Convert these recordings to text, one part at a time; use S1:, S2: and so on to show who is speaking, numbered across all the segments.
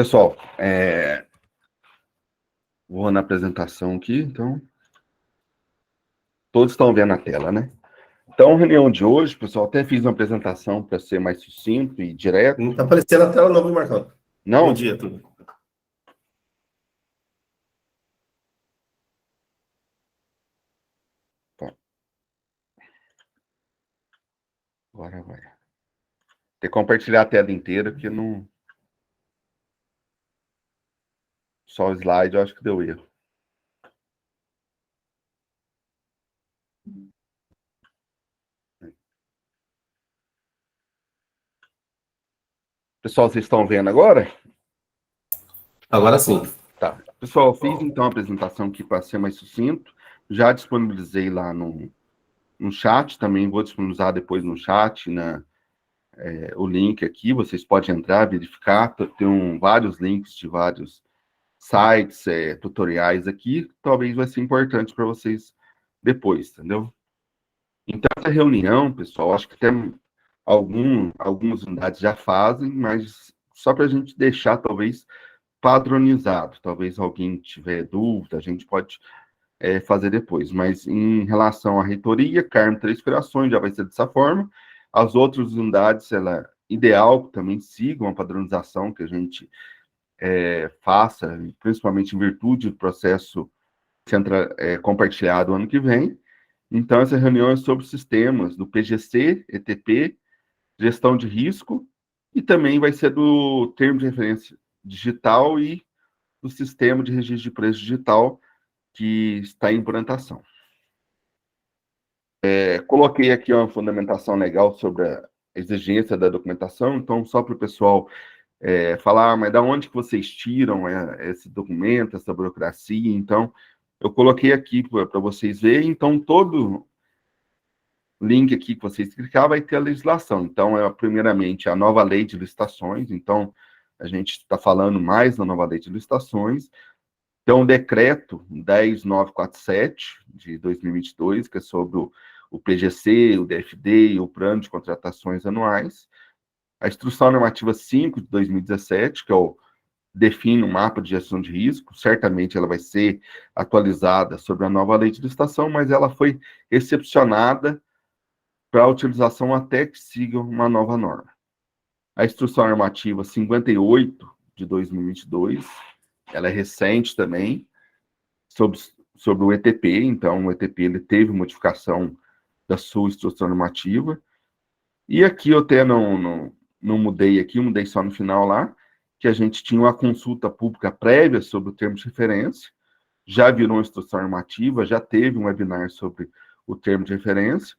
S1: Pessoal, vou na apresentação aqui, então todos estão vendo a tela, né? Então, a reunião de hoje, pessoal, até fiz uma apresentação para ser mais sucinto e direto.
S2: Não está aparecendo a tela não, viu, Marcão?
S1: Não?
S2: Bom dia, tudo.
S1: Tá. Agora vai. Tem que compartilhar a tela inteira, porque não... Só o slide, eu acho que deu erro. Pessoal, vocês estão vendo agora?
S2: Agora sim.
S1: Tá. Pessoal, fiz então a apresentação aqui para ser mais sucinto. Já disponibilizei lá no chat, também vou disponibilizar depois no chat, o link aqui, vocês podem entrar, verificar, tem vários links de vários sites, tutoriais aqui, talvez vai ser importante para vocês depois, entendeu? Então, essa reunião, pessoal, acho que tem algumas unidades já fazem, mas só para a gente deixar, talvez, padronizado. Talvez alguém tiver dúvida, a gente pode fazer depois. Mas em relação à reitoria, Carmo Três Corações já vai ser dessa forma. As outras unidades, ela ideal que também sigam a padronização que a gente faça, principalmente em virtude do processo compartilhado ano que vem. Então, essa reunião é sobre sistemas do PGC, ETP, gestão de risco, e também vai ser do termo de referência digital e do sistema de registro de preço digital que está em implantação. Coloquei aqui uma fundamentação legal sobre a exigência da documentação, então, só para o pessoal falar, mas da onde que vocês tiram esse documento, essa burocracia? Então, eu coloquei aqui para vocês verem, então, todo link aqui que vocês clicar vai ter a legislação. Então, primeiramente, a nova lei de licitações, então, a gente está falando mais da nova lei de licitações. Então, o decreto 10947 de 2022, que é sobre o PGC, o DFD e o plano de contratações anuais. A instrução normativa 5 de 2017, que define o mapa de gestão de risco, certamente ela vai ser atualizada sobre a nova lei de licitação, mas ela foi excepcionada para a utilização até que siga uma nova norma. A instrução normativa 58 de 2022, ela é recente também, sobre o ETP, então o ETP ele teve modificação da sua instrução normativa, e aqui eu até não mudei aqui, mudei só no final lá, que a gente tinha uma consulta pública prévia sobre o termo de referência, já virou uma instrução normativa, já teve um webinar sobre o termo de referência,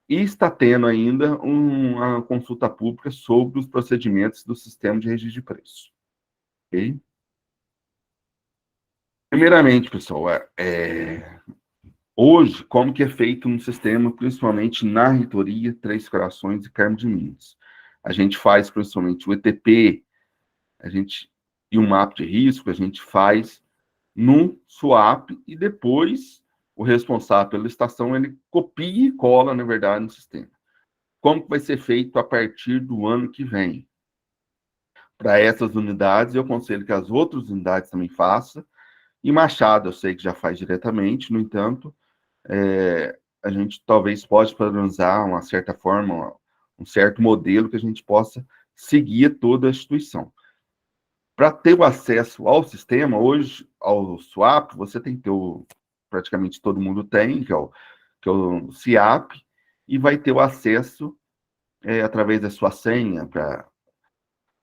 S1: e está tendo ainda uma consulta pública sobre os procedimentos do sistema de registro de preço. Ok? Primeiramente, pessoal, hoje, como que é feito um sistema, principalmente na reitoria, Três Corações e Carmo de Minas? A gente faz, principalmente, o ETP, e o mapa de risco, a gente faz no SWAP, e depois o responsável pela licitação, ele copia e cola, na verdade, no sistema. Como que vai ser feito a partir do ano que vem? Para essas unidades, eu aconselho que as outras unidades também façam, e Machado, eu sei que já faz diretamente, no entanto, a gente talvez pode padronizar uma certa forma, um certo modelo que a gente possa seguir toda a instituição. Para ter o acesso ao sistema, hoje, ao SWAP, você tem que ter praticamente todo mundo tem, que é o CIAP, e vai ter o acesso através da sua senha,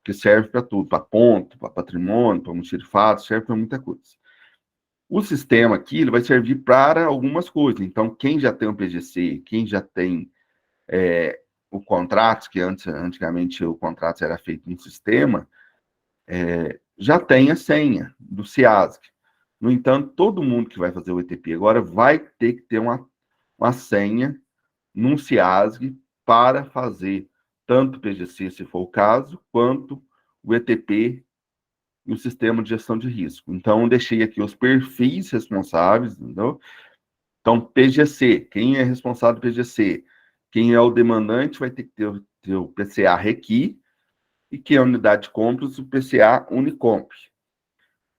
S1: que serve para tudo, para ponto, para patrimônio, para almoxarifado, serve para muita coisa. O sistema aqui, ele vai servir para algumas coisas. Então, quem já tem o PGC, quem já tem o contrato, que antigamente o contrato era feito no sistema, já tem a senha do CIASG. No entanto, todo mundo que vai fazer o ETP agora vai ter que ter uma senha num CIASG para fazer tanto o PGC, se for o caso, quanto o ETP e o sistema de gestão de risco. Então, eu deixei aqui os perfis responsáveis, entendeu? Então, PGC, quem é responsável do PGC? Quem é o demandante vai ter que ter o PCA Requi, E que é a unidade de compras, o PCA Unicomp.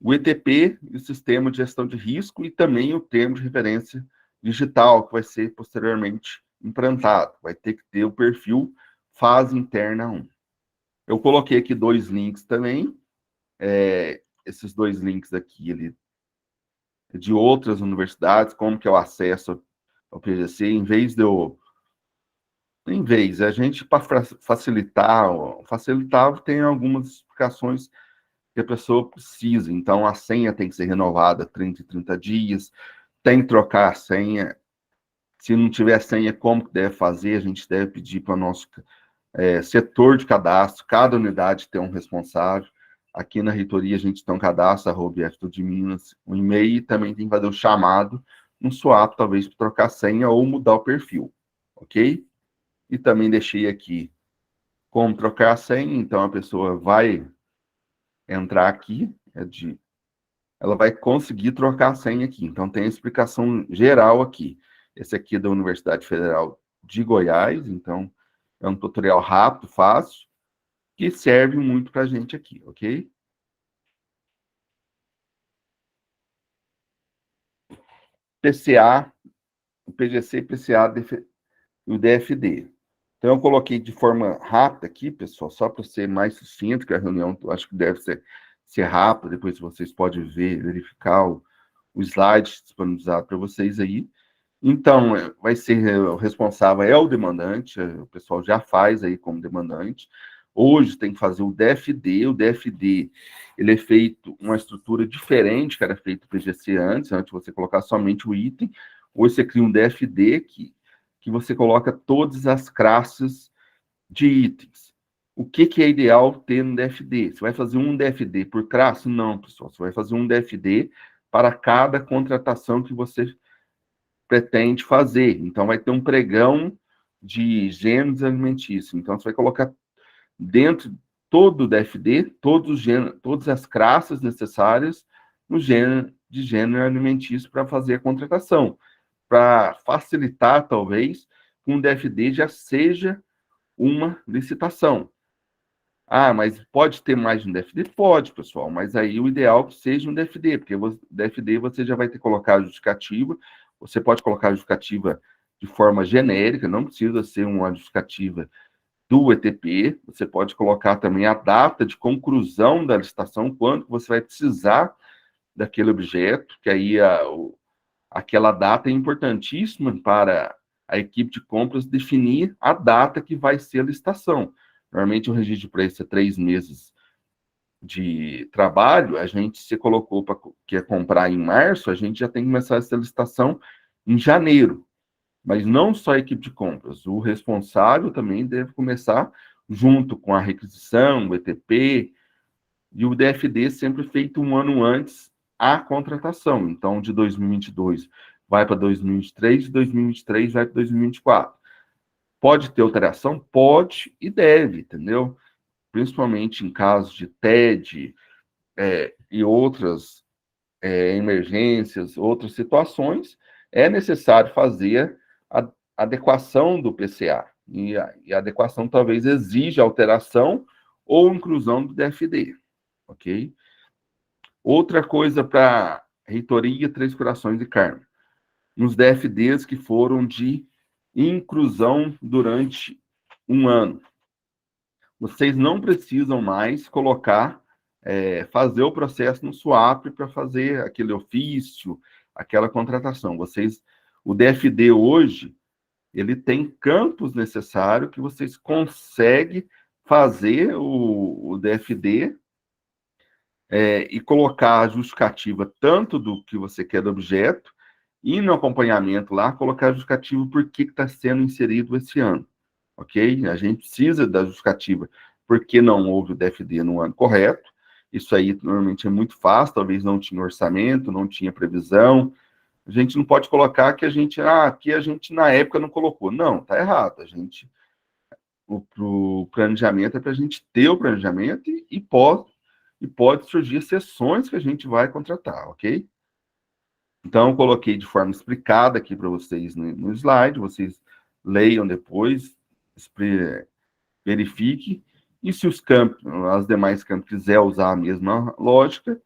S1: O ETP, o Sistema de Gestão de Risco, e também o termo de referência digital, que vai ser posteriormente implantado. Vai ter que ter o perfil fase interna 1. Eu coloquei aqui 2 links também. Esses 2 links aqui, ele de outras universidades, como que é o acesso ao PGC, a gente, para facilitar, tem algumas explicações que a pessoa precisa. Então, a senha tem que ser renovada 30 em 30 dias, tem que trocar a senha. Se não tiver senha, como que deve fazer? A gente deve pedir para o nosso setor de cadastro, cada unidade tem um responsável. Aqui na reitoria a gente tem um cadastro, @FTU de Minas, um e-mail, e também tem que fazer o chamado no SWAP, talvez para trocar a senha ou mudar o perfil, ok? E também deixei aqui como trocar a senha, então a pessoa vai entrar aqui, ela vai conseguir trocar a senha aqui. Então tem a explicação geral aqui. Esse aqui é da Universidade Federal de Goiás, então é um tutorial rápido, fácil, que serve muito para a gente aqui, ok? PCA, o PGC, PCA e o DFD. Então, eu coloquei de forma rápida aqui, pessoal, só para ser mais sucinto, que a reunião, eu acho que deve ser rápida, depois vocês podem verificar o slide disponibilizado para vocês aí. Então, vai ser o responsável é o demandante, o pessoal já faz aí como demandante. Hoje tem que fazer o DFD, ele é feito uma estrutura diferente que era feito o PGC antes de você colocar somente o item. Hoje você cria um DFD que você coloca todas as classes de itens. O que é ideal ter no DFD? Você vai fazer um DFD por classe? Não, pessoal, você vai fazer um DFD para cada contratação que você pretende fazer. Então, vai ter um pregão de gêneros alimentícios. Então, você vai colocar dentro todo o DFD, todas as classes necessárias no gênero de gênero alimentício para fazer a contratação. Para facilitar, talvez, um DFD já seja uma licitação. Ah, mas pode ter mais de um DFD? Pode, pessoal, mas aí o ideal é que seja um DFD, porque o DFD você já vai ter que colocar a justificativa, você pode colocar a justificativa de forma genérica, não precisa ser uma justificativa do ETP, você pode colocar também a data de conclusão da licitação, quando você vai precisar daquele objeto, que aí aquela data é importantíssima para a equipe de compras definir a data que vai ser a licitação. Normalmente o registro de preço é 3 meses de trabalho, a gente se colocou para que é comprar em março, a gente já tem que começar essa licitação em janeiro. Mas não só a equipe de compras, o responsável também deve começar junto com a requisição, o ETP, e o DFD sempre feito um ano antes a contratação. Então, de 2022 vai para 2023, de 2023 vai para 2024. Pode ter alteração? Pode e deve, entendeu? Principalmente em casos de TED e outras emergências, outras situações, é necessário fazer a adequação do PCA. E a adequação talvez exija alteração ou inclusão do DFD, ok? Outra coisa para reitoria, Três Corações e Carmo. Nos DFDs que foram de inclusão durante um ano. Vocês não precisam mais fazer o processo no SWAP para fazer aquele ofício, aquela contratação. O DFD hoje, ele tem campos necessários que vocês conseguem fazer o DFD e colocar a justificativa tanto do que você quer do objeto, e no acompanhamento lá, colocar a justificativa por que está sendo inserido esse ano, ok? A gente precisa da justificativa porque não houve o DFD no ano correto. Isso aí normalmente é muito fácil, talvez não tinha orçamento, não tinha previsão. A gente não pode colocar que aqui a gente na época não colocou. Não, tá errado. O planejamento é para a gente ter o planejamento e pode surgir exceções que a gente vai contratar, ok? Então, eu coloquei de forma explicada aqui para vocês no slide, vocês leiam depois, verifiquem, E se as demais campos quiser usar a mesma lógica,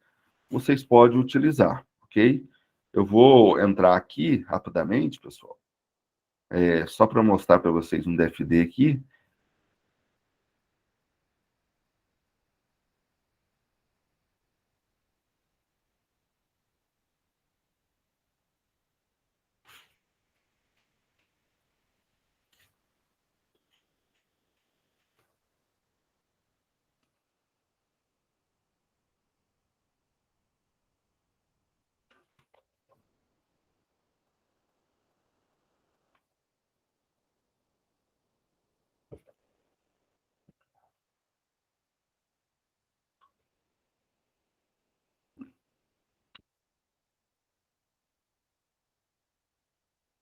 S1: vocês podem utilizar, ok? Eu vou entrar aqui rapidamente, pessoal, só para mostrar para vocês um DFD aqui.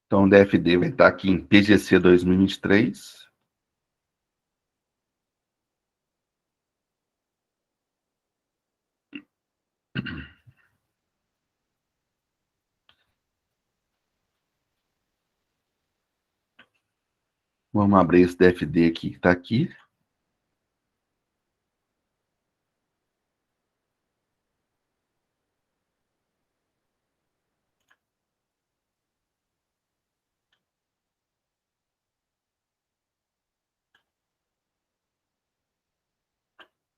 S1: Então, o DFD vai estar aqui em PGC 2023. Vamos abrir esse DFD aqui, que está aqui.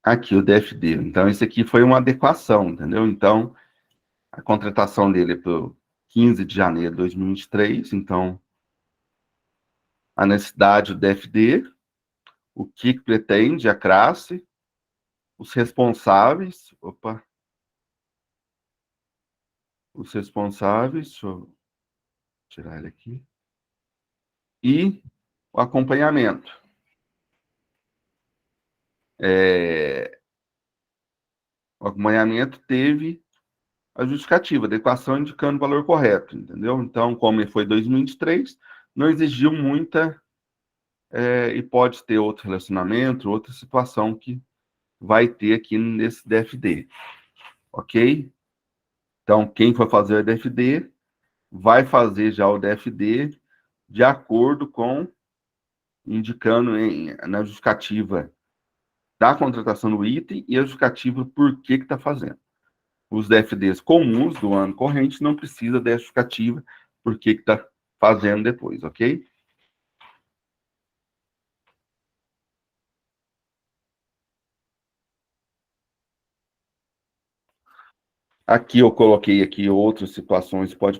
S1: Aqui o DFD. Então, esse aqui foi uma adequação, entendeu? Então, a contratação dele é para o 15 de janeiro de 2023. Então, a necessidade do DFD, o que pretende a classe, os responsáveis. Opa! Os responsáveis, deixa eu tirar ele aqui. E o acompanhamento. O acompanhamento teve a justificativa, adequação indicando o valor correto, entendeu? Então, como ele foi 2023, não exigiu muita, e pode ter outro relacionamento, outra situação que vai ter aqui nesse DFD, ok? Então, quem for fazer o DFD, vai fazer já o DFD de acordo com, indicando na justificativa da contratação do item e a justificativa por que está fazendo. Os DFDs comuns do ano corrente não precisa da justificativa por que está fazendo depois, ok? Aqui eu coloquei aqui outras situações, pode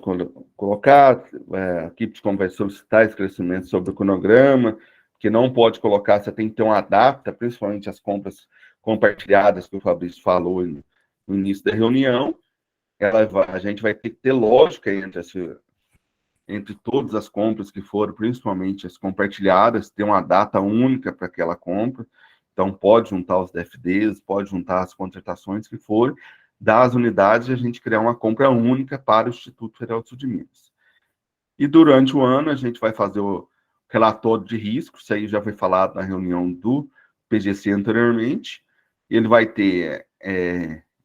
S1: colocar, aqui como vai solicitar esclarecimento sobre o cronograma, que não pode colocar, você tem que ter uma data, principalmente as compras compartilhadas que o Fabrício falou no início da reunião, a gente vai ter que ter lógica entre todas as compras que foram, principalmente as compartilhadas, ter uma data única para aquela compra. Então, pode juntar os DFDs, pode juntar as contratações que forem, das unidades, e a gente criar uma compra única para o Instituto Federal do Sul de Minas. E durante o ano, a gente vai fazer o relatório de risco, isso aí já foi falado na reunião do PGC anteriormente. Ele vai ter,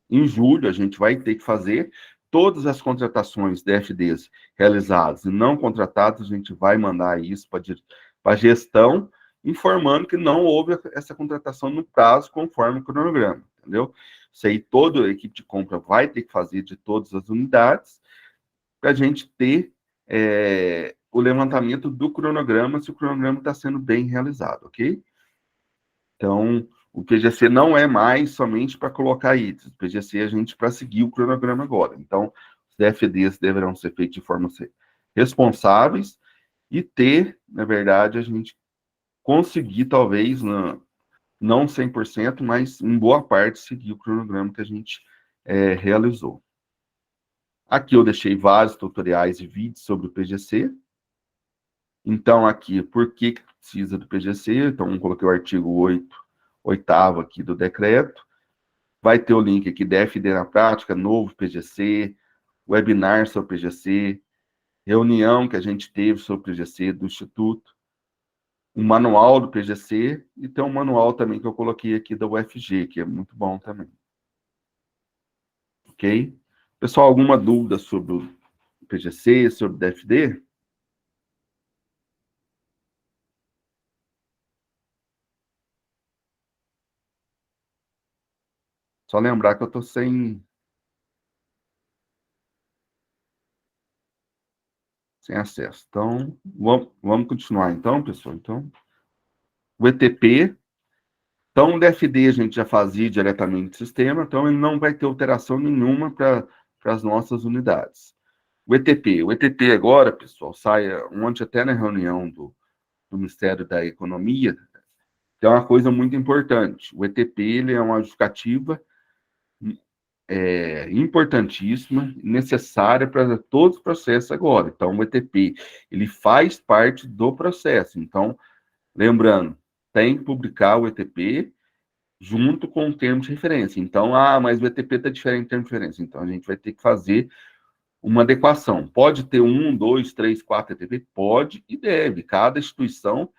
S1: em julho, a gente vai ter que fazer todas as contratações DFDs realizadas e não contratadas, a gente vai mandar isso para a gestão, informando que não houve essa contratação no prazo conforme o cronograma, entendeu? Isso aí toda a equipe de compra vai ter que fazer de todas as unidades, para a gente ter o levantamento do cronograma, se o cronograma está sendo bem realizado, ok? Então, o PGC não é mais somente para colocar itens, o PGC é a gente para seguir o cronograma agora. Então, os DFDs deverão ser feitos de forma responsáveis e ter, na verdade, a gente conseguir, talvez, não 100%, mas em boa parte, seguir o cronograma que a gente realizou. Aqui eu deixei vários tutoriais e vídeos sobre o PGC. Então, aqui, por que precisa do PGC? Então, coloquei o artigo 8º aqui do decreto. Vai ter o link aqui, DFD na prática, novo PGC, webinar sobre PGC, reunião que a gente teve sobre o PGC do Instituto, um manual do PGC e tem um manual também que eu coloquei aqui da UFG, que é muito bom também. Ok? Pessoal, alguma dúvida sobre o PGC, sobre o DFD? Só lembrar que eu estou sem acesso. Então, vamos continuar então, pessoal. Então, o ETP. Então, o DFD a gente já fazia diretamente no sistema, então ele não vai ter alteração nenhuma para as nossas unidades. O ETP agora, pessoal, sai ontem até na reunião do Ministério da Economia, tem uma coisa muito importante. O ETP ele é uma justificativa importantíssima, necessária para todos os processos agora. Então, o ETP ele faz parte do processo. Então, lembrando, tem que publicar o ETP junto com o termo de referência. Então, mas o ETP está diferente em termo de referência. Então, a gente vai ter que fazer uma adequação. Pode ter 1, 2, 3, 4 ETP? Pode e deve. Cada instituição,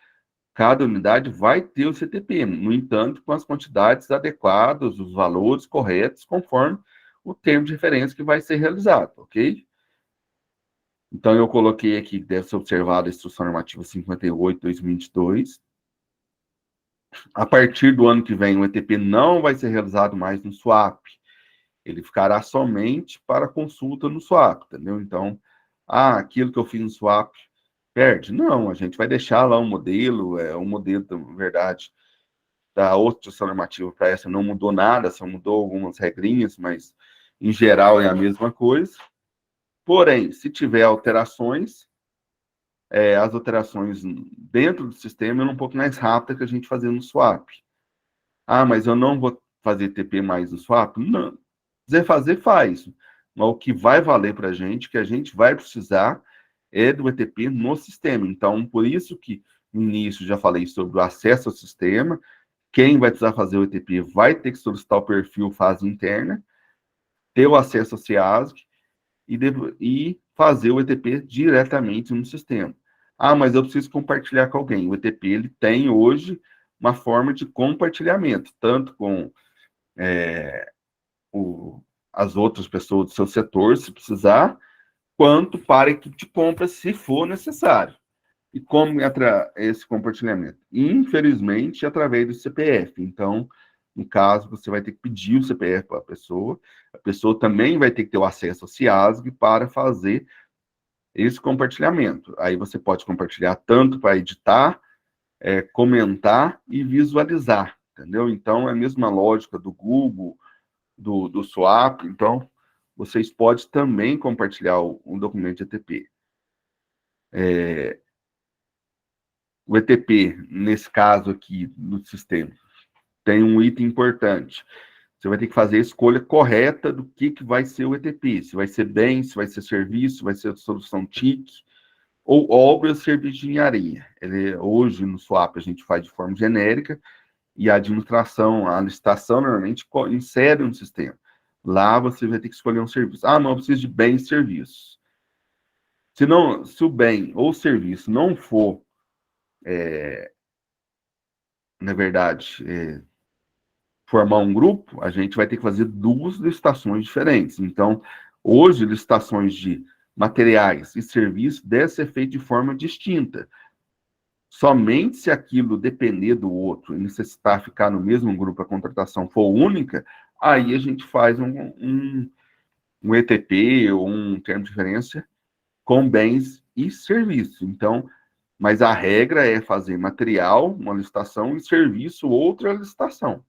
S1: cada unidade vai ter o CTP. No entanto, com as quantidades adequadas, os valores corretos, conforme o termo de referência que vai ser realizado, ok? Então, eu coloquei aqui que deve ser observada a Instrução Normativa 58/2022. A partir do ano que vem, o ETP não vai ser realizado mais no SWAP. Ele ficará somente para consulta no SWAP, entendeu? Então, aquilo que eu fiz no SWAP perde? Não, a gente vai deixar lá um modelo, na verdade, da outra instrução normativa para essa não mudou nada, só mudou algumas regrinhas, mas, em geral, é a mesma coisa. Porém, se tiver alterações, as alterações dentro do sistema é um pouco mais rápida que a gente fazia no SWAP. Mas eu não vou fazer TP mais no SWAP? Não. Se quiser fazer, faz. Mas o que vai valer para a gente, que a gente vai precisar, é do ETP no sistema. Então, por isso que no início já falei sobre o acesso ao sistema. Quem vai precisar fazer o ETP vai ter que solicitar o perfil fase interna, ter o acesso ao CIASG e fazer o ETP diretamente no sistema. Mas eu preciso compartilhar com alguém. O ETP ele tem hoje uma forma de compartilhamento, tanto com as outras pessoas do seu setor, se precisar, quanto para a equipe de compra, se for necessário. E como esse compartilhamento? Infelizmente, através do CPF. Então, no caso, você vai ter que pedir o CPF para a pessoa também vai ter que ter o acesso ao CIASG para fazer esse compartilhamento. Aí você pode compartilhar tanto para editar, comentar e visualizar, entendeu? Então, é a mesma lógica do Google, do SWAP. Então, vocês podem também compartilhar um documento de ETP. O ETP, nesse caso aqui, no sistema, tem um item importante. Você vai ter que fazer a escolha correta do que vai ser o ETP. Se vai ser bem, se vai ser serviço, se vai ser solução TIC, ou obra ou serviço de engenharia. Hoje, no SWAP, a gente faz de forma genérica, e a administração, a licitação, normalmente, insere no sistema. Lá, você vai ter que escolher um serviço. Não, eu preciso de bens e serviços. Se o bem ou serviço não for, na verdade, formar um grupo, a gente vai ter que fazer 2 licitações diferentes. Então, hoje, licitações de materiais e serviços devem ser feitas de forma distinta. Somente se aquilo depender do outro e necessitar ficar no mesmo grupo, a contratação for única, aí a gente faz um ETP ou um termo de referência com bens e serviços. Então, mas a regra é fazer material, uma licitação, e serviço, outra licitação.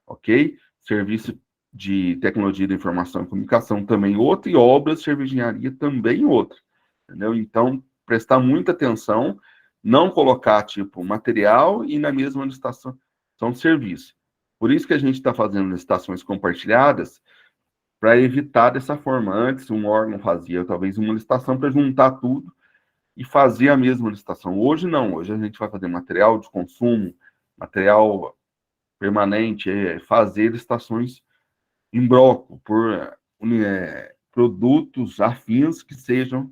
S1: Ok? Serviço de tecnologia da informação e comunicação também outra, e obras, serviço de engenharia também outra. Entendeu? Então, prestar muita atenção, não colocar, tipo, material e na mesma licitação são serviço. Por isso que a gente está fazendo licitações compartilhadas, para evitar dessa forma. Antes, um órgão fazia talvez uma licitação para juntar tudo e fazer a mesma licitação. Hoje, não. Hoje a gente vai fazer material de consumo, material permanente, fazer licitações em bloco, por produtos afins que sejam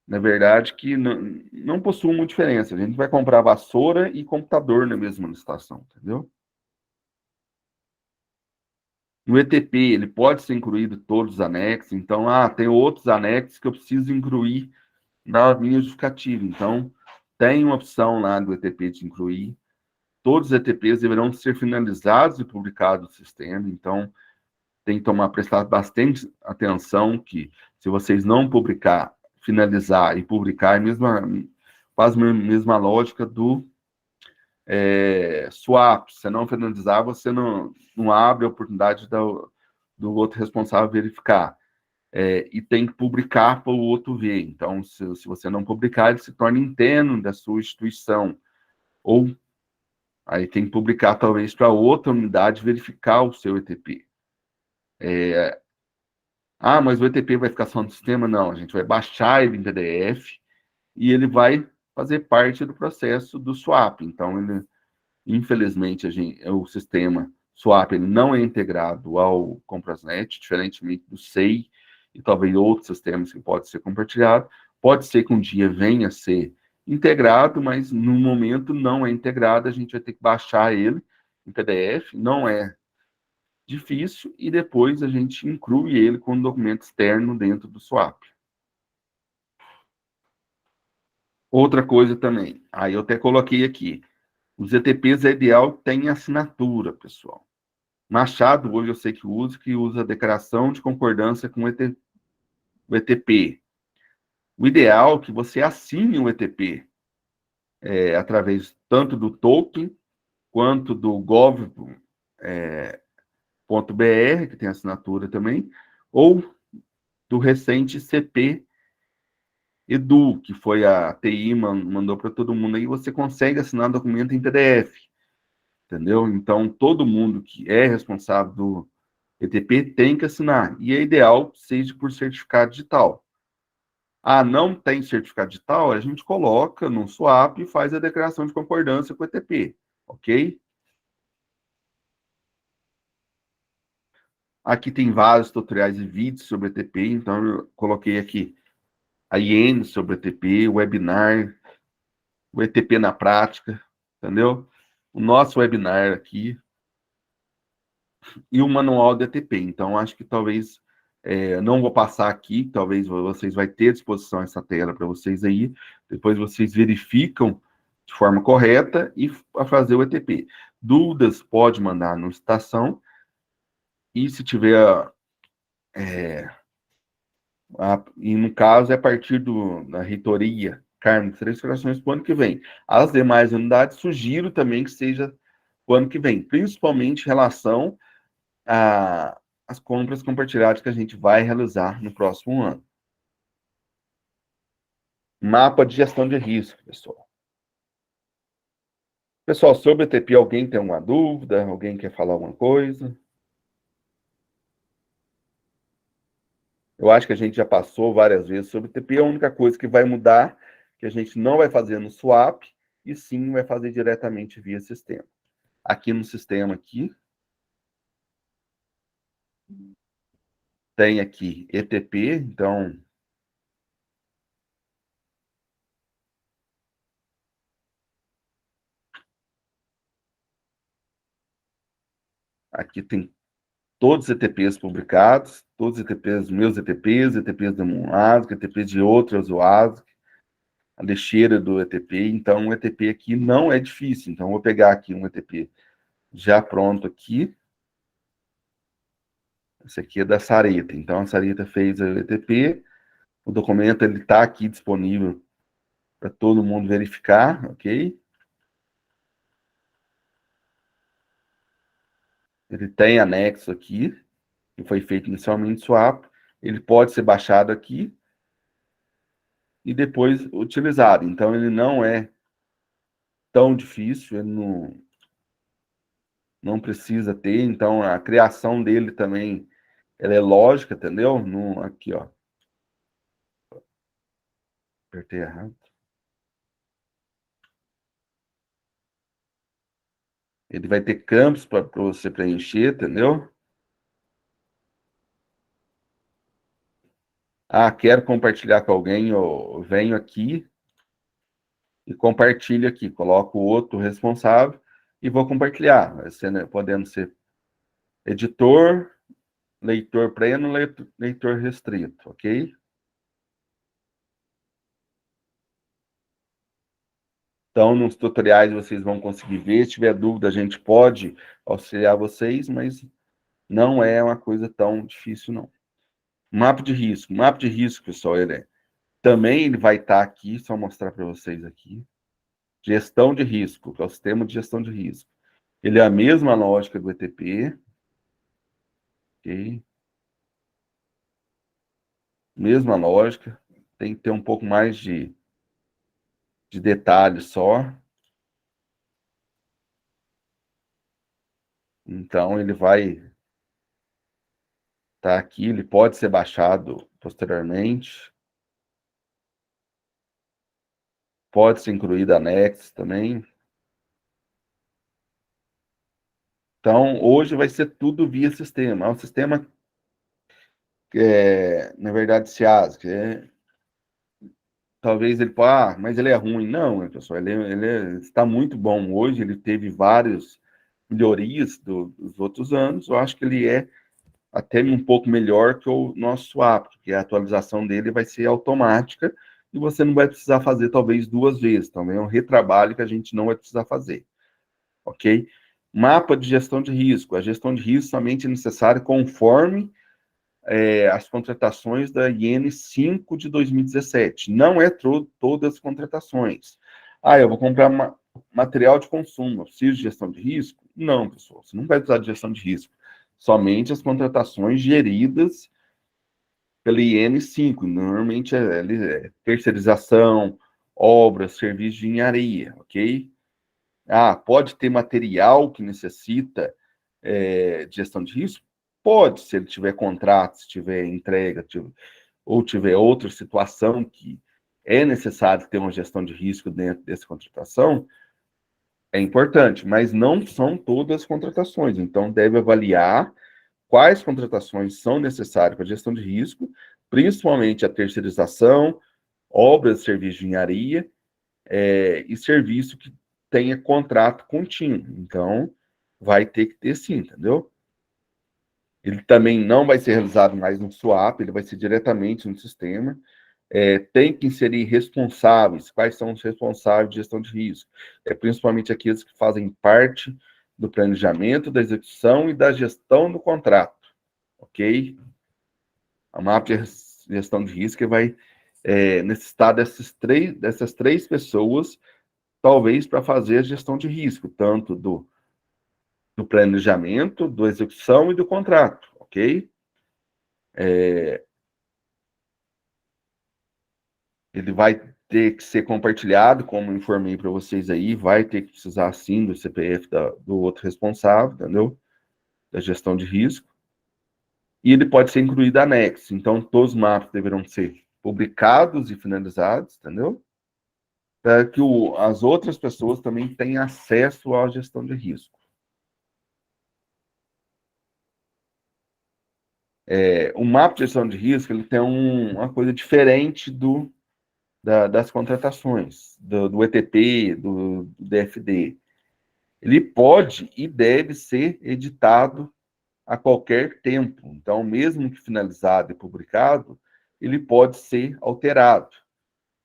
S1: na verdade, que não possuam uma diferença. A gente vai comprar vassoura e computador na mesma licitação, entendeu? No ETP, ele pode ser incluído todos os anexos. Então, tem outros anexos que eu preciso incluir na minha justificativa. Então, tem uma opção lá do ETP de incluir. todos os ETPs deverão ser finalizados e publicados no sistema, então tem que prestar bastante atenção que se vocês não publicar, finalizar e publicar, quase a mesma lógica do swap. Se não finalizar, você não abre a oportunidade do outro responsável verificar. E tem que publicar para o outro ver. Então, se você não publicar, ele se torna interno da sua instituição. Ou aí tem que publicar, talvez, para outra unidade verificar o seu ETP. Mas o ETP vai ficar só no sistema? Não, a gente vai baixar ele em PDF e ele vai fazer parte do processo do swap. Então, infelizmente, o sistema swap ele não é integrado ao Comprasnet, diferentemente do SEI e talvez outros sistemas que podem ser compartilhados. Pode ser que um dia venha a ser integrado, mas no momento não é integrado, a gente vai ter que baixar ele em PDF, não é difícil, e depois a gente inclui ele com um documento externo dentro do swap. Outra coisa também, aí eu até coloquei aqui, os ETPs é ideal tem assinatura, pessoal. Machado, hoje eu sei que usa a declaração de concordância com o ETP. O ideal é que você assine o ETP através tanto do token quanto do gov.br, que tem assinatura também, ou do recente CP Edu, que foi a TI, mandou para todo mundo aí, você consegue assinar documento em PDF, entendeu? Então, todo mundo que é responsável do ETP tem que assinar, e é ideal que seja por certificado digital. Não tem certificado digital, a gente coloca no swap e faz a declaração de concordância com o ETP, ok? Aqui tem vários tutoriais e vídeos sobre ETP, então eu coloquei aqui a IN sobre ETP, webinar, o ETP na prática, entendeu? O nosso webinar aqui e o manual do ETP. Então, acho que talvez, não vou passar aqui, talvez vocês vai ter à disposição essa tela para vocês aí, depois vocês verificam de forma correta e a fazer o ETP. Dúvidas, pode mandar no Estação, e se tiver, e no caso, é a partir da reitoria, Carmo, 3 frações para o ano que vem. As demais unidades, sugiro também que seja o ano que vem, principalmente em relação as compras compartilhadas que a gente vai realizar no próximo ano. Mapa de gestão de risco, pessoal. Pessoal, sobre o ETP, alguém tem alguma dúvida? Alguém quer falar alguma coisa? Eu acho que a gente já passou várias vezes sobre o ETP. A única coisa que vai mudar, que a gente não vai fazer no swap, e sim vai fazer diretamente via sistema. Aqui no sistema, aqui, tem aqui ETP, então aqui tem todos os ETPs publicados, todos os ETPs, meus ETPs, ETPs da MUASC, ETPs de outras UASC, a lixeira do ETP, então o ETP aqui não é difícil, então eu vou pegar aqui um ETP já pronto aqui, esse aqui é da Sarita, então a Sarita fez o ETP, o documento ele está aqui disponível para todo mundo verificar, ok? Ele tem anexo aqui, que foi feito inicialmente swap, ele pode ser baixado aqui e depois utilizado. Então, ele não é tão difícil, ele não precisa ter. Então, a criação dele também ela é lógica, entendeu? Aqui, ó. Apertei errado. Ele vai ter campos para você preencher, entendeu? Quero compartilhar com alguém, eu venho aqui e compartilho aqui, coloco o outro responsável e vou compartilhar, podendo ser editor, leitor pleno, leitor restrito, ok? Então, nos tutoriais vocês vão conseguir ver. Se tiver dúvida, a gente pode auxiliar vocês, mas não é uma coisa tão difícil, não. Mapa de risco. Mapa de risco, pessoal, também ele vai estar aqui, só mostrar para vocês aqui. Gestão de risco, que é o sistema de gestão de risco. Ele é a mesma lógica do ETP. Ok? Mesma lógica. Tem que ter um pouco mais de detalhes só. Então, ele vai estar aqui. Ele pode ser baixado posteriormente. Pode ser incluído anexo também. Então, hoje vai ser tudo via sistema. É um sistema que na verdade, SEAS, talvez ele possa, mas ele é ruim. Não, né, pessoal, está muito bom hoje, ele teve várias melhorias dos outros anos, eu acho que ele é até um pouco melhor que o nosso swap, porque a atualização dele vai ser automática e você não vai precisar fazer talvez 2 vezes, também é um retrabalho que a gente não vai precisar fazer, ok? Mapa de gestão de risco. A gestão de risco somente é necessária conforme as contratações da IN 5 de 2017. Não é todas as contratações. Eu vou comprar material de consumo, eu preciso de gestão de risco? Não, pessoal, você não vai precisar de gestão de risco. Somente as contratações geridas pela IN 5. Normalmente é terceirização, obras, serviços de engenharia, ok? Pode ter material que necessita de gestão de risco? Pode, se ele tiver contrato, se tiver entrega, ou tiver outra situação que é necessário ter uma gestão de risco dentro dessa contratação, é importante, mas não são todas as contratações. Então, deve avaliar quais contratações são necessárias para a gestão de risco, principalmente a terceirização, obras, serviço de engenharia e serviço que tenha contrato contínuo. Então, vai ter que ter sim, entendeu? Ele também não vai ser realizado mais no swap, ele vai ser diretamente no sistema. Tem que inserir responsáveis. Quais são os responsáveis de gestão de risco? Principalmente aqueles que fazem parte do planejamento, da execução e da gestão do contrato. Ok? A mapa de gestão de risco vai necessitar dessas três pessoas, talvez, para fazer a gestão de risco, tanto do planejamento, da execução e do contrato. Ok? Ele vai ter que ser compartilhado, como informei para vocês aí, vai ter que precisar sim do CPF do outro responsável, entendeu? Da gestão de risco. E ele pode ser incluído anexo. Então, todos os mapas deverão ser publicados e finalizados, entendeu? Para que as outras pessoas também tenham acesso à gestão de risco. O mapa de gestão de risco ele tem uma coisa diferente das contratações, do ETP, do DFD. Ele pode e deve ser editado a qualquer tempo. Então, mesmo que finalizado e publicado, ele pode ser alterado.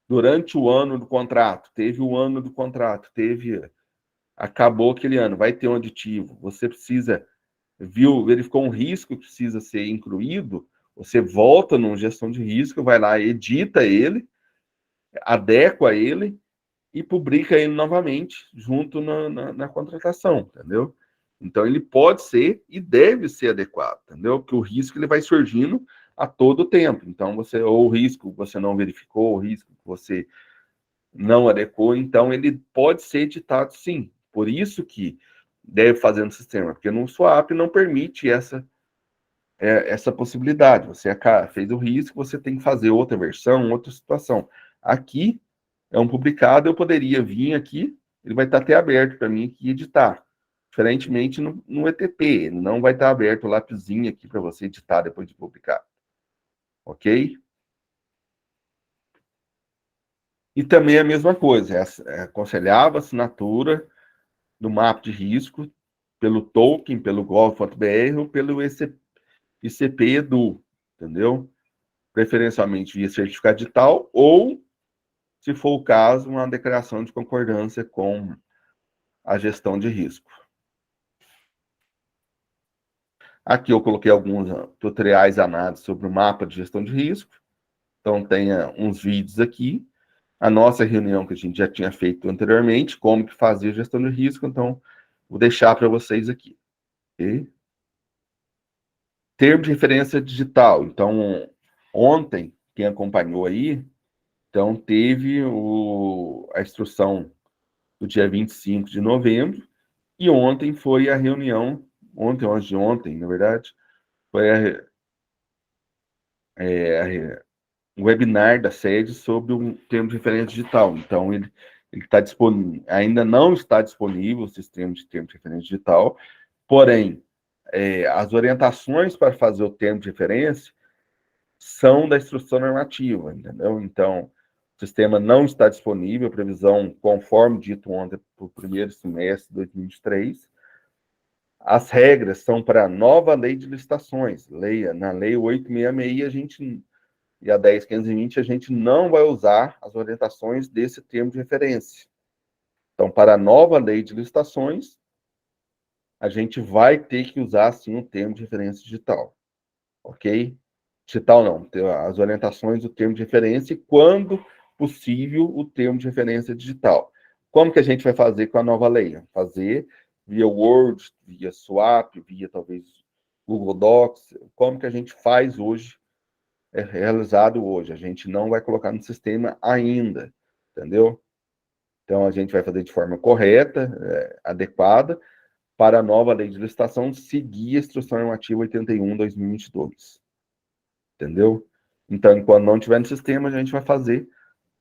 S1: Durante o ano do contrato, teve o ano do contrato, acabou aquele ano, vai ter um aditivo, você precisa, verificou um risco que precisa ser incluído, você volta numa gestão de risco, vai lá, edita ele, adequa ele e publica ele novamente junto na contratação, entendeu? Então, ele pode ser e deve ser adequado, entendeu? Porque o risco ele vai surgindo a todo tempo. Então, ou o risco que você não verificou, o risco que você não adequou, então ele pode ser editado sim. Por isso que deve fazer no sistema, porque no swap não permite essa possibilidade. Você fez o risco, você tem que fazer outra versão, outra situação. Aqui é um publicado, eu poderia vir aqui, ele vai estar até aberto para mim aqui editar. Diferentemente no ETP, ele não vai estar aberto o lapisinho aqui para você editar depois de publicar. Ok? E também a mesma coisa, é aconselhável a assinatura do mapa de risco pelo token, pelo gov.br ou pelo ICP Edu, entendeu? Preferencialmente via certificado digital ou se for o caso, uma declaração de concordância com a gestão de risco. Aqui eu coloquei alguns tutoriais análises sobre o mapa de gestão de risco. Então, tem uns vídeos aqui. A nossa reunião que a gente já tinha feito anteriormente, como que fazia gestão de risco. Então, vou deixar para vocês aqui. Okay? Termo de referência digital. Então, ontem, quem acompanhou aí, então teve a instrução do dia 25 de novembro, e ontem foi a reunião, antes de ontem, na verdade, foi um webinar da sede sobre um termo de referência digital. Então, ele está disponível, ainda não está disponível o sistema de termo de referência digital, porém, as orientações para fazer o termo de referência são da instrução normativa, entendeu? Então, o sistema não está disponível, a previsão, conforme dito ontem, para o primeiro semestre de 2023. As regras são para a nova lei de licitações. Na lei 866, e a 10.520, a gente não vai usar as orientações desse termo de referência. Então, para a nova lei de licitações, a gente vai ter que usar, sim, o termo de referência digital. Ok? Digital não, as orientações do termo de referência e, quando possível, o termo de referência digital. Como que a gente vai fazer com a nova lei? Fazer via Word, via Swap, via talvez Google Docs. Como que a gente faz hoje, é realizado hoje? A gente não vai colocar no sistema ainda, entendeu? Então, a gente vai fazer de forma correta, adequada, para a nova lei de licitação seguir a instrução normativa 81/2022. Entendeu? Então, enquanto não tiver no sistema, a gente vai fazer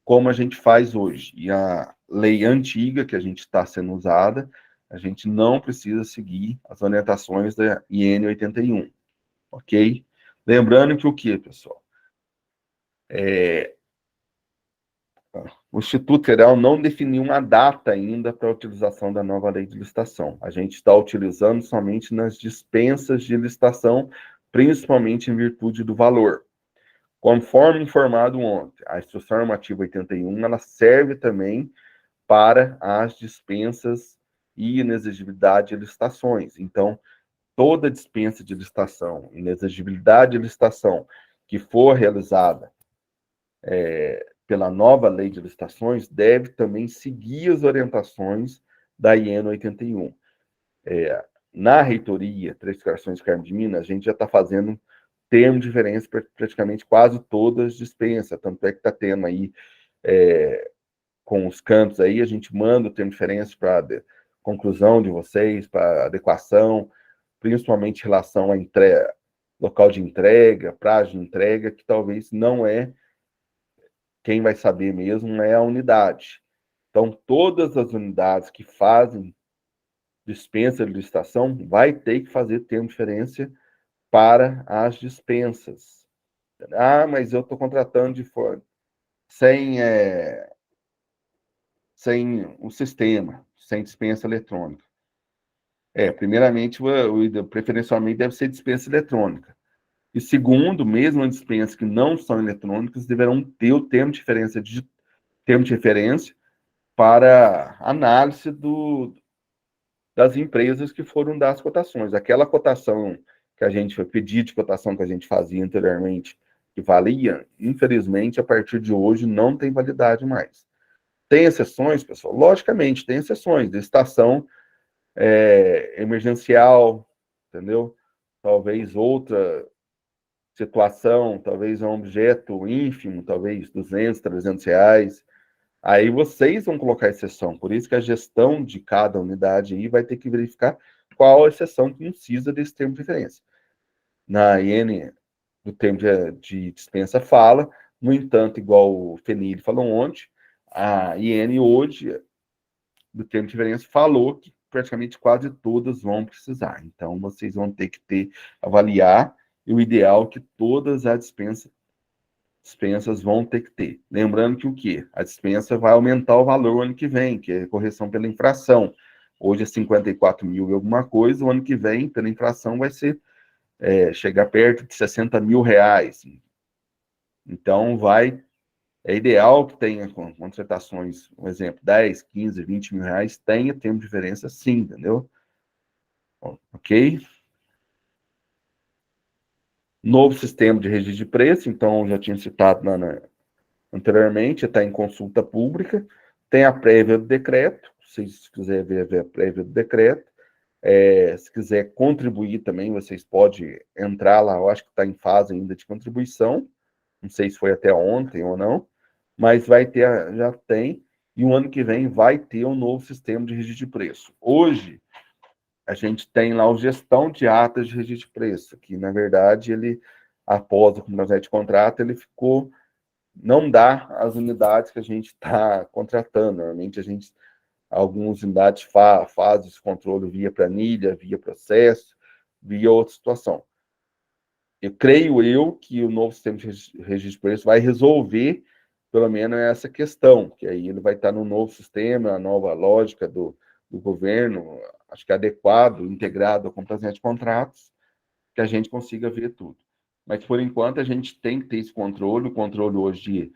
S1: como a gente faz hoje. E a lei antiga que a gente está sendo usada, a gente não precisa seguir as orientações da IN 81, ok? Lembrando que o que, pessoal? O Instituto Federal não definiu uma data ainda para a utilização da nova lei de licitação. A gente está utilizando somente nas dispensas de licitação, principalmente em virtude do valor. Conforme informado ontem, a instrução normativa 81, ela serve também para as dispensas e inexigibilidade de licitações. Então, toda dispensa de licitação, inexigibilidade de licitação que for realizada pela nova lei de licitações, deve também seguir as orientações da IN 81. Na reitoria, Três Corações Carmo de Minas, a gente já está fazendo termo de referência para praticamente quase todas as dispensas, tanto é que está tendo aí, com os cantos aí, a gente manda o termo de referência para conclusão de vocês, para adequação, principalmente em relação à entrega, local de entrega, prazo de entrega, que talvez não é, quem vai saber mesmo não é a unidade. Então, todas as unidades que fazem dispensa de licitação vai ter que fazer termo de referência para as dispensas. Ah, mas eu estou contratando de forma sem um sistema, sem dispensa eletrônica. Primeiramente, preferencialmente deve ser dispensa eletrônica. E segundo, mesmo as dispensas que não são eletrônicas, deverão ter o termo de referência para análise das empresas que foram dar as cotações. Aquela cotação que a gente, pedido de cotação que a gente fazia anteriormente, que valia, infelizmente, a partir de hoje, não tem validade mais. Tem exceções, pessoal? Logicamente, tem exceções. Licitação emergencial, entendeu? Talvez outra situação, talvez um objeto ínfimo, talvez 200, 300 reais. Aí vocês vão colocar exceção. Por isso que a gestão de cada unidade aí vai ter que verificar qual a exceção que precisa desse termo de referência. Na IN, do termo de dispensa fala, no entanto, igual o Fenil falou ontem, a IN hoje, do termo de referência, falou que praticamente quase todas vão precisar. Então, vocês vão ter que avaliar, e o ideal é que todas as dispensas vão ter que ter. Lembrando que o quê? A dispensa vai aumentar o valor ano que vem, que é correção pela inflação. Hoje é 54 mil e alguma coisa, o ano que vem, pela inflação, vai ser chegar perto de 60 mil reais. Então, vai É ideal que tenha contratações, um exemplo, 10, 15, 20 mil reais, tenha tempo de diferença sim, entendeu? Ok? Novo sistema de registro de preço, então, já tinha citado anteriormente, está em consulta pública, tem a prévia do decreto, se vocês quiserem ver a prévia do decreto, se quiser contribuir também, vocês podem entrar lá, eu acho que está em fase ainda de contribuição, não sei se foi até ontem ou não, mas vai ter, já tem, e o ano que vem vai ter um novo sistema de registro de preço. Hoje, a gente tem lá o gestão de atas de registro de preço, que na verdade ele, após o projeto de contrato, ele ficou, não dá as unidades que a gente está contratando. Normalmente algumas unidades fazem esse controle via planilha, via processo, via outra situação. Eu creio que o novo sistema de registro de preço vai resolver, pelo menos, essa questão, que aí ele vai estar no novo sistema, a nova lógica do governo, acho que adequado, integrado com o processo de contratos, que a gente consiga ver tudo. Mas, por enquanto, a gente tem que ter esse controle, o controle hoje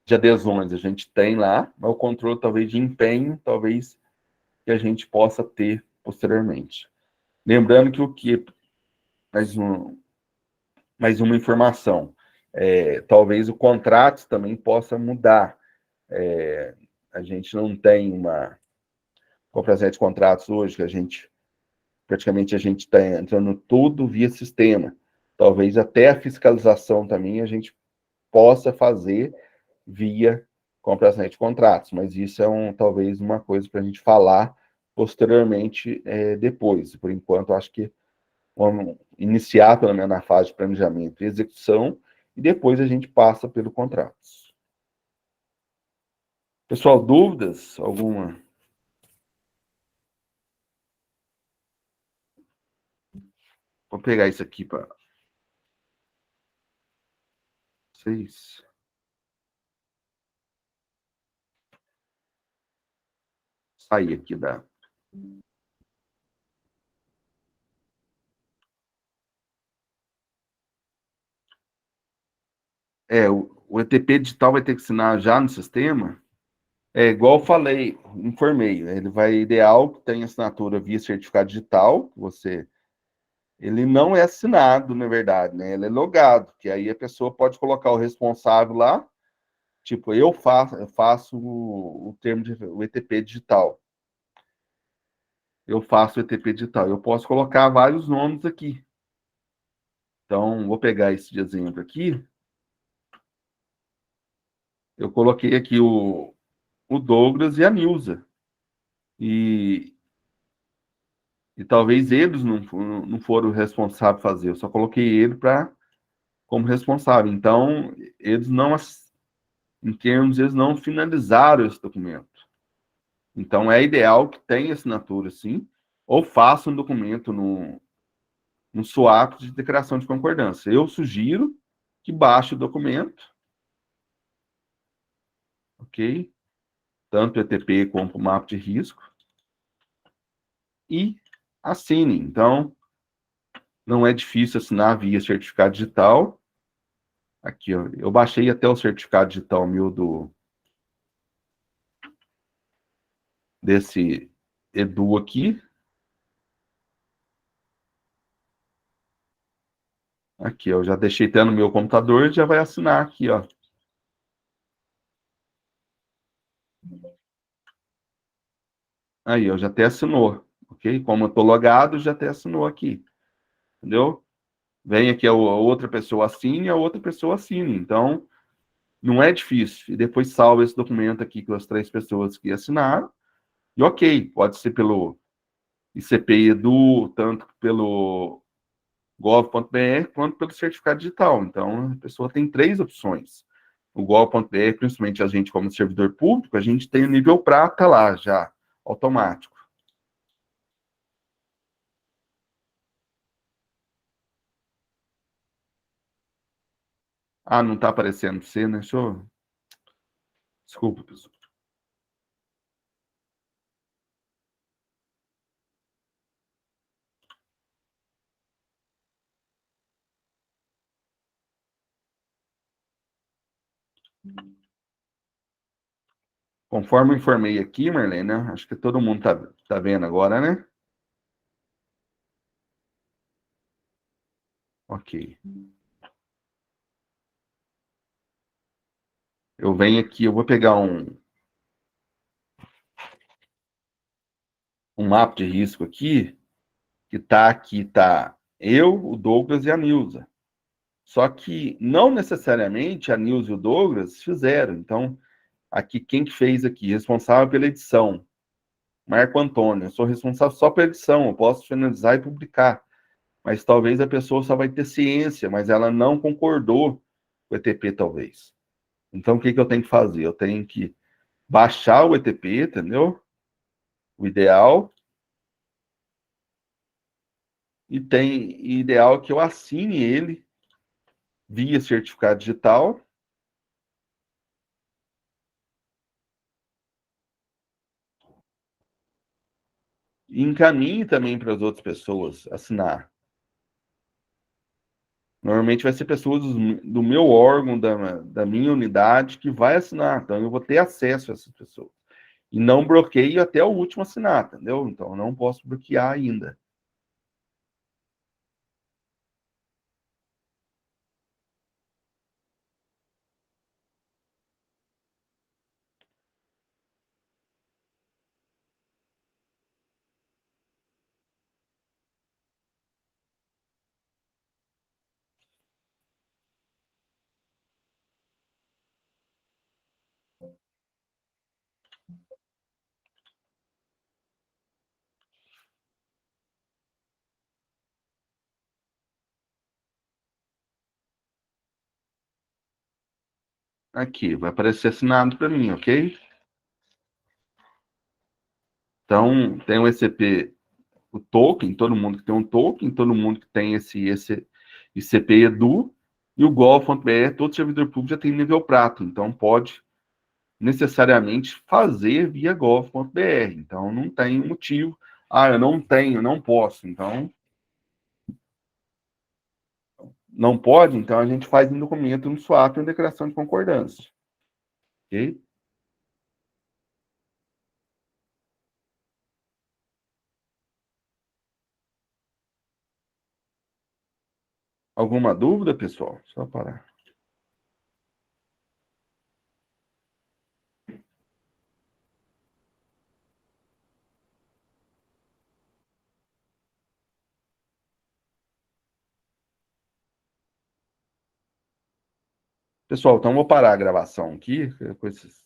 S1: de adesões a gente tem lá, mas o controle, talvez, de empenho, talvez, que a gente possa ter posteriormente. Lembrando que mais um, mais uma informação. Talvez o contrato também possa mudar. A gente não tem com o processo de contratos hoje, que praticamente a gente está entrando tudo via sistema. Talvez até a fiscalização também a gente possa fazer via com o processo de contratos, mas isso talvez uma coisa para a gente falar posteriormente, depois. Por enquanto, acho que vamos iniciar, pelo menos, na fase de planejamento e execução, e depois a gente passa pelo contratos. Pessoal, dúvidas? Alguma? Vou pegar isso aqui para vocês. Sair aqui da. O ETP digital vai ter que assinar já no sistema. Igual eu falei, informei, ele vai ideal que tenha assinatura via certificado digital, ele não é assinado, na verdade, né? Ele é logado, que aí a pessoa pode colocar o responsável lá, tipo, eu faço o termo o ETP digital. Eu faço o ETP digital. Eu posso colocar vários nomes aqui. Então, vou pegar esse de exemplo aqui. Eu coloquei aqui o Douglas e a Nilza. E, e talvez eles não foram responsáveis por fazer. Eu só coloquei ele como responsável. Então, em termos, eles não finalizaram esse documento. Então, é ideal que tenha assinatura, sim, ou faça um documento no SUAP de declaração de concordância. Eu sugiro que baixe o documento, ok? Tanto o ETP quanto o mapa de risco, e assine. Então, não é difícil assinar via certificado digital. Aqui, ó, eu baixei até o certificado digital meu desse Edu aqui. Aqui, eu já deixei até no meu computador e já vai assinar aqui, ó. Aí, eu já até assinou, ok? Como eu estou logado, já até assinou aqui, entendeu? Vem aqui a outra pessoa assine, a outra pessoa assine. Então, não é difícil. E depois salva esse documento aqui com as 3 pessoas que assinaram. E ok, pode ser pelo ICP Edu, tanto pelo gov.br, quanto pelo certificado digital. Então, a pessoa tem 3 opções. O gov.br, principalmente a gente como servidor público, a gente tem o nível prata lá já, automático. Ah, não está aparecendo você, né? Deixa eu... Desculpa, pessoal. Conforme eu informei aqui, Marlene, né? Acho que todo mundo tá vendo agora, né? Ok. Eu venho aqui, eu vou pegar um mapa de risco aqui, tá eu, o Douglas e a Nilza. Só que não necessariamente a Nilza e o Douglas fizeram. Então, aqui, quem que fez aqui? Responsável pela edição. Marco Antônio. Eu sou responsável só pela edição. Eu posso finalizar e publicar. Mas talvez a pessoa só vai ter ciência, mas ela não concordou com o ETP, talvez. Então, o que que eu tenho que fazer? Eu tenho que baixar o ETP, entendeu? O ideal. E tem ideal que eu assine ele via certificado digital e encaminhe também para as outras pessoas assinar. Normalmente vai ser pessoas do meu órgão, da minha unidade, que vai assinar. Então, eu vou ter acesso a essas pessoas. E não bloqueio até o último assinar, entendeu? Então, eu não posso bloquear ainda. Aqui, vai aparecer assinado para mim, ok? Então, tem o ECP, o token, todo mundo que tem um token, todo mundo que tem esse ICP Edu, e o Gov.br, todo servidor público já tem nível prato, então pode necessariamente fazer via gov.br. Então, não tem motivo. Ah, eu não tenho, não posso. Então, não pode, então a gente faz um documento no SWAP, uma declaração de concordância. Ok? Alguma dúvida, pessoal? Só parar. Pessoal, então vou parar a gravação aqui, com esses